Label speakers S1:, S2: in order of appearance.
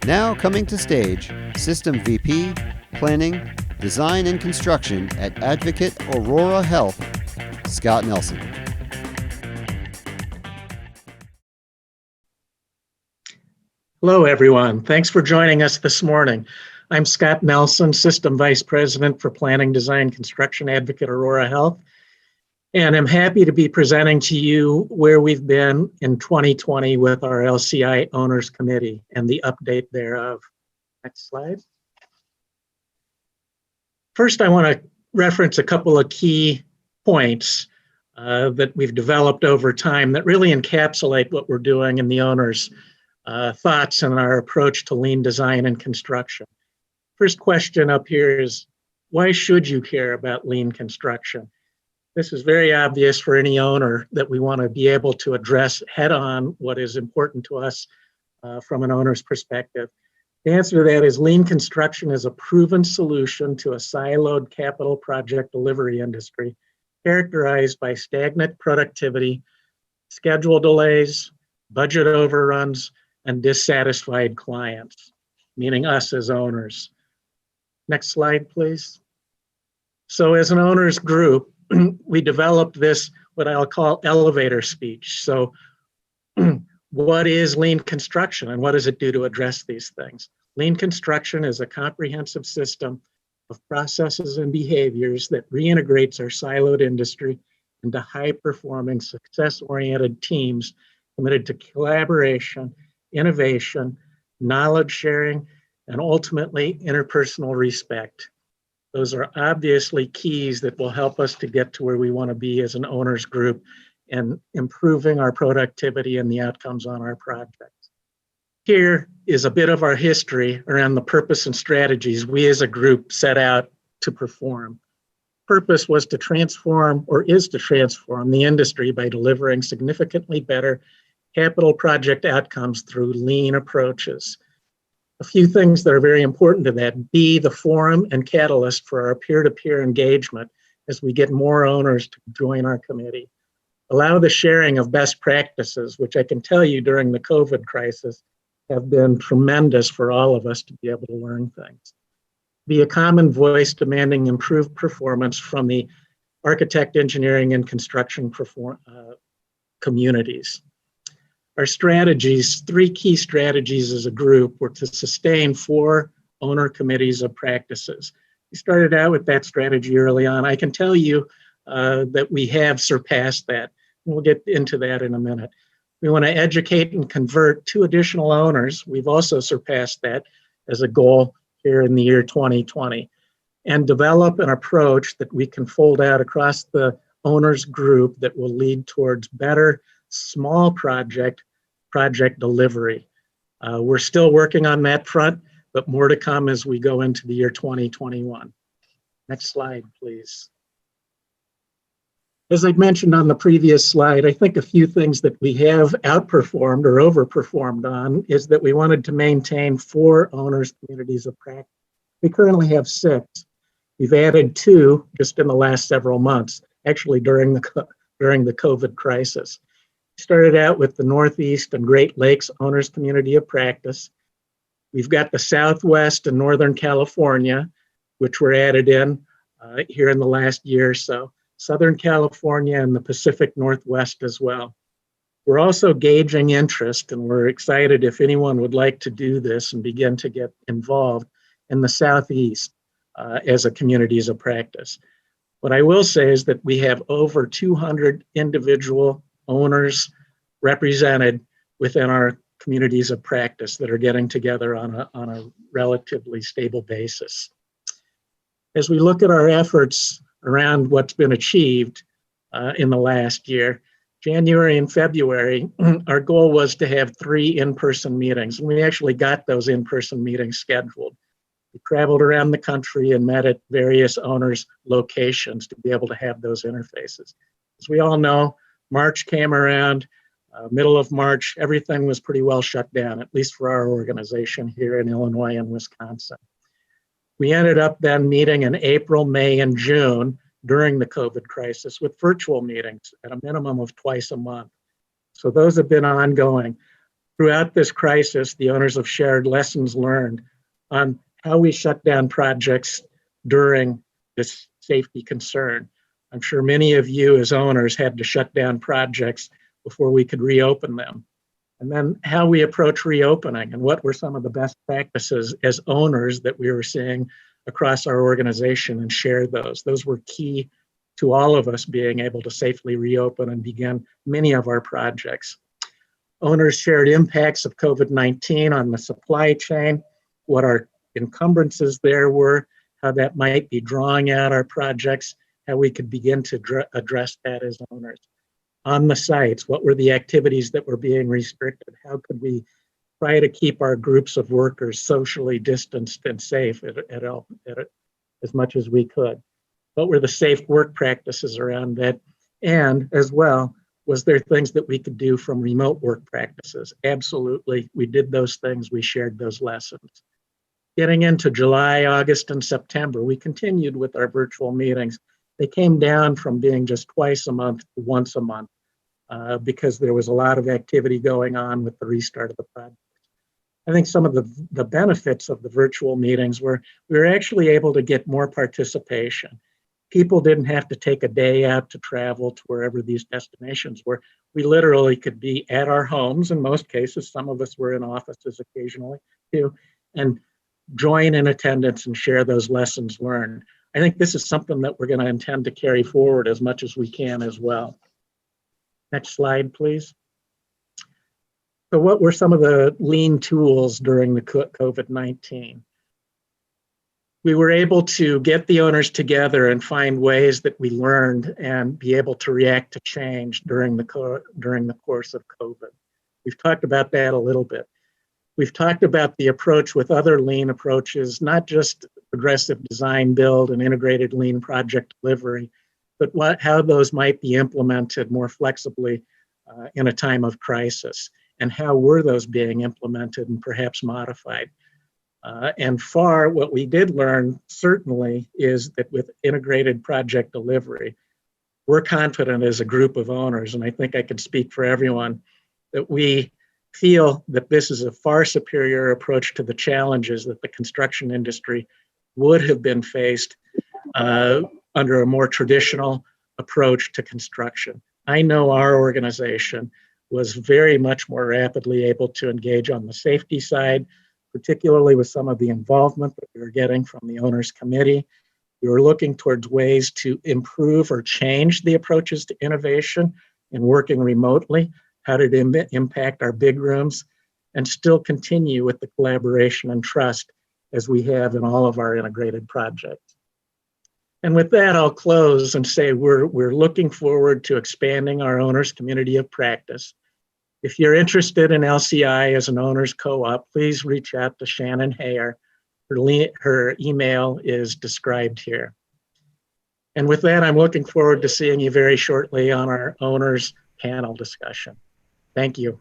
S1: Now coming to stage, System VP, Planning, Design and Construction at Advocate Aurora Health, Scott Nelson.
S2: Hello, everyone. Thanks for joining us this morning. I'm Scott Nelson, System Vice President for Planning, Design, Construction, Advocate Aurora Health, and I'm happy to be presenting to you where we've been in 2020 with our LCI Owners Committee and the update thereof. Next slide. First, I want to reference a couple of key points that we've developed over time that really encapsulate what we're doing in the owners' thoughts and our approach to lean design and construction. First question up here is, why should you care about lean construction? This is very obvious for any owner that we want to be able to address head-on what is important to us from an owner's perspective. The answer to that is lean construction is a proven solution to a siloed capital project delivery industry characterized by stagnant productivity, schedule delays, budget overruns, and dissatisfied clients, meaning us as owners. Next slide, please. So as an owners group, we developed this, what I'll call elevator speech. So what is lean construction and what does it do to address these things? Lean construction is a comprehensive system of processes and behaviors that reintegrates our siloed industry into high-performing, success-oriented teams committed to collaboration, innovation, knowledge sharing, and ultimately interpersonal respect. Those are obviously keys that will help us to get to where we want to be as an owners group and improving our productivity and the outcomes on our projects. Here is a bit of our history around the purpose and strategies we as a group set out to perform. Purpose was to transform, or is to transform, the industry by delivering significantly better capital project outcomes through lean approaches. A few things that are very important to that: be the forum and catalyst for our peer-to-peer engagement as we get more owners to join our committee. Allow the sharing of best practices, which I can tell you during the COVID crisis have been tremendous for all of us to be able to learn things. Be a common voice demanding improved performance from the architect, engineering, and construction communities. Our strategies, three key strategies as a group, were to sustain 4 owner committees of practices. We started out with that strategy early on. I can tell you that we have surpassed that. We'll get into that in a minute. We want to educate and convert 2 additional owners. We've also surpassed that as a goal here in the year 2020. And develop an approach that we can fold out across the owners group that will lead towards better small project delivery. We're still working on that front, but more to come as we go into the year 2021. Next slide, please. As I mentioned on the previous slide, I think a few things that we have outperformed or overperformed on is that we wanted to maintain 4 owners communities of practice. We currently have 6. We've added 2 just in the last several months, actually during the COVID crisis. Started out with the Northeast and Great Lakes Owners Community of Practice. We've got the Southwest and Northern California, which were added in here in the last year or so. Southern California and the Pacific Northwest as well. We're also gauging interest, and we're excited if anyone would like to do this and begin to get involved in the Southeast as a communities of practice. What I will say is that we have over 200 individual owners represented within our communities of practice that are getting together on a relatively stable basis. As we look at our efforts around what's been achieved in the last year, January and February, our goal was to have 3 in-person meetings, and we actually got those in-person meetings scheduled. We traveled around the country and met at various owners' locations to be able to have those interfaces. As we all know, March came around, middle of March, everything was pretty well shut down, at least for our organization here in Illinois and Wisconsin. We ended up then meeting in April, May, and June during the COVID crisis with virtual meetings at a minimum of twice a month. So those have been ongoing. Throughout this crisis, the owners have shared lessons learned on how we shut down projects during this safety concern. I'm sure many of you as owners had to shut down projects before we could reopen them. And then how we approach reopening and what were some of the best practices as owners that we were seeing across our organization, and share those. Those were key to all of us being able to safely reopen and begin many of our projects. Owners shared impacts of COVID-19 on the supply chain, what our encumbrances there were, how that might be drawing out our projects, how we could begin to address that as owners. On the sites, what were the activities that were being restricted? How could we try to keep our groups of workers socially distanced and safe as much as we could? What were the safe work practices around that? And as well, was there things that we could do from remote work practices? Absolutely, we did those things, we shared those lessons. Getting into July, August, and September, we continued with our virtual meetings. They came down from being just twice a month to once a month because there was a lot of activity going on with the restart of the project. I think some of the benefits of the virtual meetings were we were actually able to get more participation. People didn't have to take a day out to travel to wherever these destinations were. We literally could be at our homes in most cases. Some of us were in offices occasionally too, and join in attendance and share those lessons learned. I think this is something that we're going to intend to carry forward as much as we can as well. Next slide, please. So what were some of the lean tools during the COVID-19? We were able to get the owners together and find ways that we learned and be able to react to change during the course of COVID. We've talked about that a little bit. We've talked about the approach with other lean approaches, not just progressive design build and integrated lean project delivery, but how those might be implemented more flexibly in a time of crisis, and how were those being implemented and perhaps modified. And what we did learn certainly is that with integrated project delivery, we're confident as a group of owners, and I think I can speak for everyone, that we feel that this is a far superior approach to the challenges that the construction industry would have been faced under a more traditional approach to construction. I know our organization was very much more rapidly able to engage on the safety side, particularly with some of the involvement that we were getting from the owners committee. We were looking towards ways to improve or change the approaches to innovation and working remotely. How did it impact our big rooms, and still continue with the collaboration and trust as we have in all of our integrated projects. And with that, I'll close and say we're looking forward to expanding our owners community of practice. If you're interested in LCI as an owners co-op, please reach out to Shannon Hayer. Her email is described here. And with that, I'm looking forward to seeing you very shortly on our owners panel discussion. Thank you.